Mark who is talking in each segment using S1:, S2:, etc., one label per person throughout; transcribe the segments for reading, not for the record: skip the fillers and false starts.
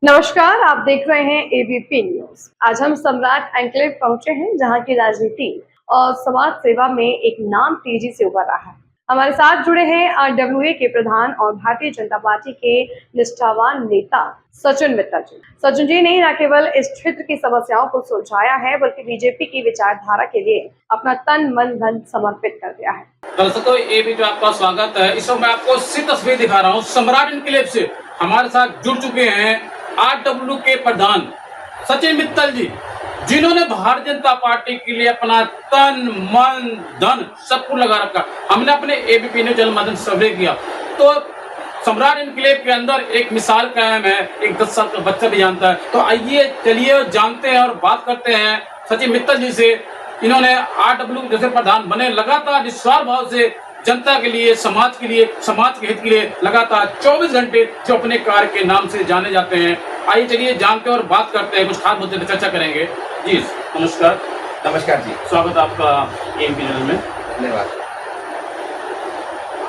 S1: नमस्कार, आप देख रहे हैं एबीपी न्यूज। आज हम सम्राट एन्क्लेव पहुंचे हैं, जहां की राजनीति और समाज सेवा में एक नाम तेजी से उभर रहा है। हमारे साथ जुड़े हैं आरडब्ल्यूए के प्रधान और भारतीय जनता पार्टी के निष्ठावान नेता सचिन मित्तल जी। सचिन जी ने न केवल इस क्षेत्र की समस्याओं को सुलझाया है, बल्कि बीजेपी की विचारधारा के लिए अपना तन मन धन समर्पित कर दिया है।
S2: दर्शकों, ये भी जो आपका स्वागत है। इस वक्त मैं आपको सी तस्वीर दिखा रहा हूँ। सम्राट एन्क्लेव से हमारे साथ जुड़ चुके हैं आरडब्ल्यू के प्रधान सचिन मित्तल जी, जिन्होंने भारतीय जनता पार्टी के लिए अपना तन मन धन सब कुछ लगा रखा। हमने अपने एबीपी न्यूज चैनल माध्यम से सर्वे किया तो सम्राट एन्क्लेव के अंदर एक मिसाल कायम है। एक 10 साल का बच्चा भी जानता है। तो आइए चलिए जानते हैं और बात करते हैं सचिन मित्तल जी से। इन्होंने आरडब्ल्यू जैसे प्रधान बने, लगातार निस्वार्थ भाव से जनता के लिए, समाज के लिए, समाज के हित के लिए लगातार 24 घंटे जो अपने कार्य के नाम से जाने जाते हैं। आइए चलिए जानते हैं और बात करते हैं, कुछ खास मुद्दे पर चर्चा करेंगे। जी नमस्कार।
S3: नमस्कार जी,
S2: स्वागत आपका एबीपी न्यूज में।
S3: धन्यवाद।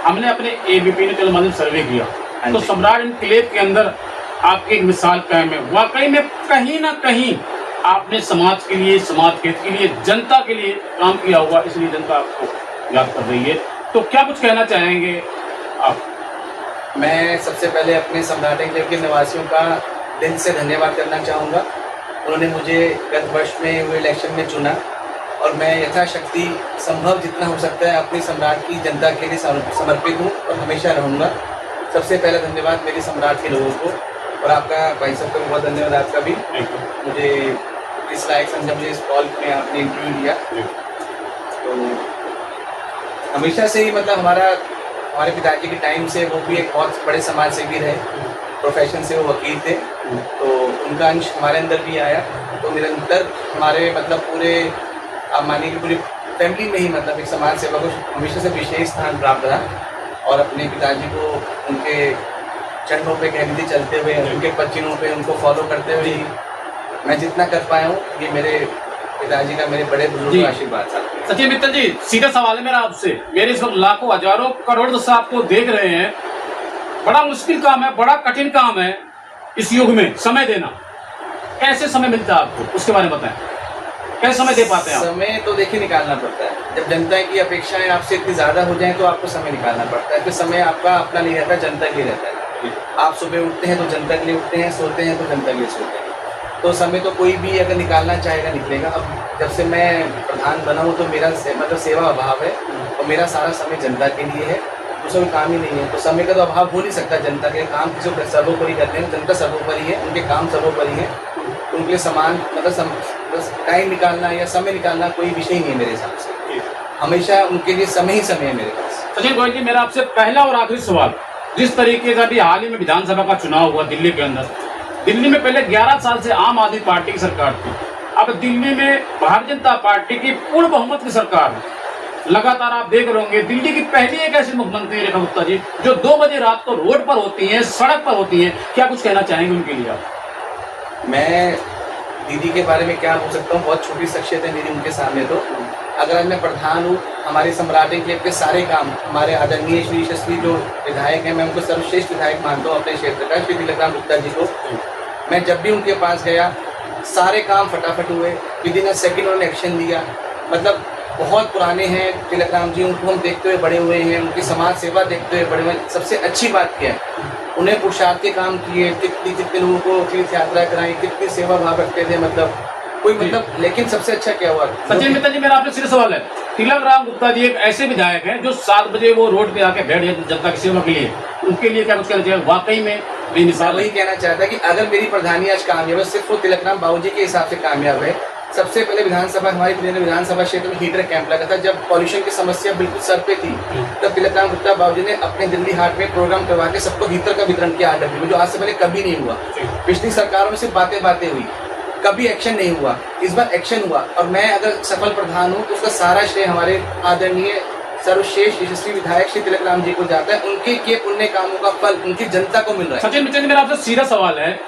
S2: हमने अपने एबीपी न्यूज चैनल माध्यम सर्वे किया तो सम्राट एन्क्लेव के अंदर आपकी एक मिसाल कायम है। वाकई में कहीं ना कहीं आपने समाज के लिए, समाज के हित के लिए, जनता के लिए काम किया होगा, इसलिए जनता आपको याद कर रही है। तो क्या कुछ कहना चाहेंगे आप?
S3: मैं सबसे पहले अपने सम्राट एन्क्लेव के निवासियों का दिल से धन्यवाद करना चाहूँगा। उन्होंने मुझे गत वर्ष में हुए इलेक्शन में चुना और मैं यथाशक्ति संभव जितना हो सकता है अपनी सम्राट की जनता के लिए समर्पित हूँ और हमेशा रहूँगा। सबसे पहले धन्यवाद मेरे सम्राट के लोगों को और आपका भाई साहब को बहुत धन्यवाद आपका भी। मुझे इस लायक समझा, मुझे इस कॉल में आपने इंटरव्यू दिया। तो हमेशा से ही मतलब हमारे पिताजी के टाइम से वो भी एक बहुत बड़े समाज सेवी रहे। प्रोफेशन से वो वकील थे, तो उनका अंश हमारे अंदर भी आया। तो निरंतर हमारे मतलब पूरे आप मानिए कि पूरी फैमिली में ही मतलब एक समाज सेवा को हमेशा से विशेष स्थान प्राप्त रहा। और अपने पिताजी को उनके चरणों पे कह लीजिए चलते हुए, उनके पद पे उनको फॉलो करते हुए ही मैं जितना कर पाया हूँ, ये मेरे पिताजी का, मेरे बड़े बुजुर्ग का आशीर्वाद था।
S2: सचिन मित्तल जी, सीधा सवाल है मेरा आपसे। मेरे इस वक्त लाखों हजारों करोड़ दर्शक आपको देख रहे हैं। बड़ा मुश्किल काम है, बड़ा कठिन काम है इस युग में समय देना। कैसे समय मिलता है आपको, उसके बारे में बताएं। कैसे समय दे पाते हैं आप?
S3: समय तो देखिए निकालना पड़ता है। जब जनता की अपेक्षाएं आपसे इतनी ज़्यादा हो जाएं तो आपको समय निकालना पड़ता है। फिर समय आपका अपना नहीं रहता, जनता के लिए रहता है। आप सुबह उठते हैं तो जनता के लिए उठते हैं, सोते हैं तो जनता के लिए सोते हैं। तो समय तो कोई भी अगर निकालना चाहेगा निकलेगा। अब जब से मैं प्रधान बना हूँ तो मेरा मतलब सेवा अभाव है और मेरा सारा समय जनता के लिए है। दूसरा कोई काम ही नहीं है, तो समय का तो अभाव हो नहीं सकता। जनता के काम किसी को सर्वोपरि करते हैं, जनता सर्वोपरि है, उनके काम सर्वोपरि है। तो उनके लिए समान मतलब टाइम निकालना या समय निकालना कोई विषय नहीं है मेरे हिसाब से। हमेशा उनके लिए समय ही समय है मेरे पास।
S2: सचिन गोयल जी, मेरा आपसे पहला और आखिरी सवाल, जिस तरीके से अभी हाल ही में विधानसभा का चुनाव हुआ दिल्ली के अंदर, दिल्ली में पहले 11 साल से आम आदमी पार्टी की सरकार थी, अब दिल्ली में भारतीय जनता पार्टी की पूर्ण बहुमत की सरकार है। लगातार आप देख रहे होंगे, दिल्ली की पहली एक ऐसी मुख्यमंत्री रेखा गुप्ता जी जो 2 बजे रात को रोड पर होती हैं, सड़क पर होती हैं। क्या कुछ कहना चाहेंगे उनके लिए आप?
S3: मैं दीदी के बारे में क्या बोल सकता हूँ, बहुत छोटी शख्सियत है मेरी उनके सामने। तो अगर आज मैं प्रधान हूँ, हमारे सम्राट एन्क्लेव के सारे काम हमारे आदरणीय श्री यशस्वी जो विधायक हैं, मैं उनको सर्वश्रेष्ठ विधायक मानता हूँ अपने क्षेत्र का, श्री तिलक राम गुप्ता जी को। मैं जब भी उनके पास गया सारे काम फटाफट हुए, विदिन अ सेकेंड उन्होंने एक्शन लिया। मतलब बहुत पुराने हैं तिलक राम जी, उनको हम देखते हुए बड़े हुए हैं, उनकी समाज सेवा देखते हुए बड़े हुए। सबसे अच्छी बात क्या है, उन्हें पुरुषार्थ के काम किए, कितने लोगों को तीर्थ यात्रा कराई, कितनी सेवा भाव रखते थे, मतलब कोई मतलब। लेकिन सबसे अच्छा क्या हुआ
S2: सचिन मित्तल जी, मेरा आपसे सीधा सवाल है। तिलक राम गुप्ता जी एक ऐसे विधायक हैं जो 7 बजे वो रोड पे आके बैठ जाते जनता की सेवा के लिए, उनके लिए क्या कुछ कहना चाहिए? वाकई में बेमिसाल।
S3: वही कहना चाहता है कि अगर मेरी प्रधानी आज कामयाब है, सिर्फ वो तिलक राम बाबू जी के हिसाब से कामयाब है। सबसे पहले विधानसभा, हमारी विधानसभा क्षेत्र में हीटर कैंप लगा था, जब पॉल्यूशन की समस्या बिल्कुल सर पे थी, तब तिलक राम गुप्ता बाबू जी ने अपने दिल्ली हाट में प्रोग्राम करवा के सबको हीटर का वितरण किया आरडब्ल्यू में, जो आज से पहले कभी नहीं हुआ। पिछली सरकारों में सिर्फ बातें हुई, कभी एक्शन नहीं हुआ। इस बार एक्शन हुआ और मैं अगर सफल प्रधान हूँ तो उसका सारा श्रेय हमारे आदरणीय सर्वश्रेष्ठ यशस्वी विधायक श्री तिलक राम जी को जाता है। उनके किए पुण्य कामों का फल उनकी जनता को मिल रहा है।
S2: सचिन मित्तल जी, मेरा आपसे सीधा सवाल है,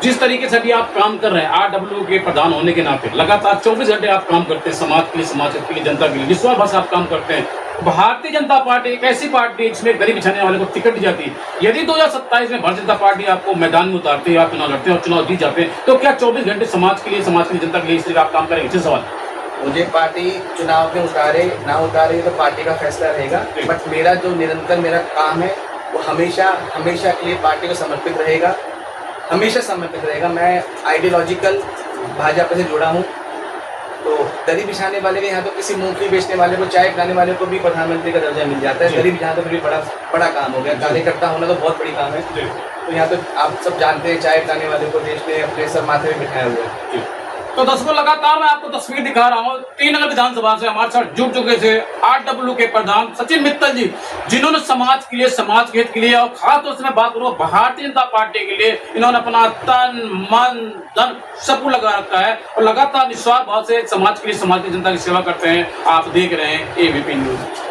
S2: जिस तरीके से अभी आप काम कर रहे हैं आरडब्ल्यू के प्रधान होने के नाते, लगातार 24 घंटे आप काम करते हैं समाज के लिए, समाज के लिए, जनता के लिए, निस्वार्थ भाव से आप काम करते हैं। भारतीय जनता पार्टी एक ऐसी पार्टी है जिसमें गरीब बिछाने वाले को टिकट दी जाती है। यदि 2027 में भारतीय जनता पार्टी आपको मैदान में उतारती है, आप चुनाव लड़ते हैं और चुनाव जीत जाते हैं, तो क्या 24 घंटे समाज के लिए जनता के लिए इस तरह आप काम करेंगे? इसी सवाल।
S3: मुझे पार्टी चुनाव में उतारे ना उतारे तो पार्टी का फैसला रहेगा, बट मेरा जो निरंतर मेरा काम है वो हमेशा हमेशा के लिए पार्टी को समर्पित रहेगा, हमेशा समर्पित रहेगा। मैं आइडियोलॉजिकल भाजपा से जुड़ा हूँ, तो दरी बिछाने वाले के यहाँ तो किसी मूंगफली बेचने वाले को, चाय पिलाने वाले को भी प्रधानमंत्री का दर्जा मिल जाता है। दरी बिछाना तो फिर भी बड़ा काम हो गया, कार्यकर्ता होना तो बहुत बड़ी काम है। तो यहाँ तो आप सब जानते हैं, चाय पिलाने वाले को देश ने अपने सर माथे में बिठाया हुआ है।
S2: तो दर्शकों, लगातार मैं आपको तस्वीर दिखा रहा हूँ। 3 नगर विधानसभा से हमारे साथ जुड़ चुके थे RW के प्रधान सचिन मित्तल जी, जिन्होंने समाज के लिए, समाज के हित के लिए और खासतौर से मैं बात करूँ भारतीय जनता पार्टी के लिए, इन्होंने अपना तन मन धन सब कुछ लगा रखा है और लगातार निस्वार्थ भाव से समाज के लिए, समाज की जनता की सेवा करते हैं। आप देख रहे हैं ABP न्यूज।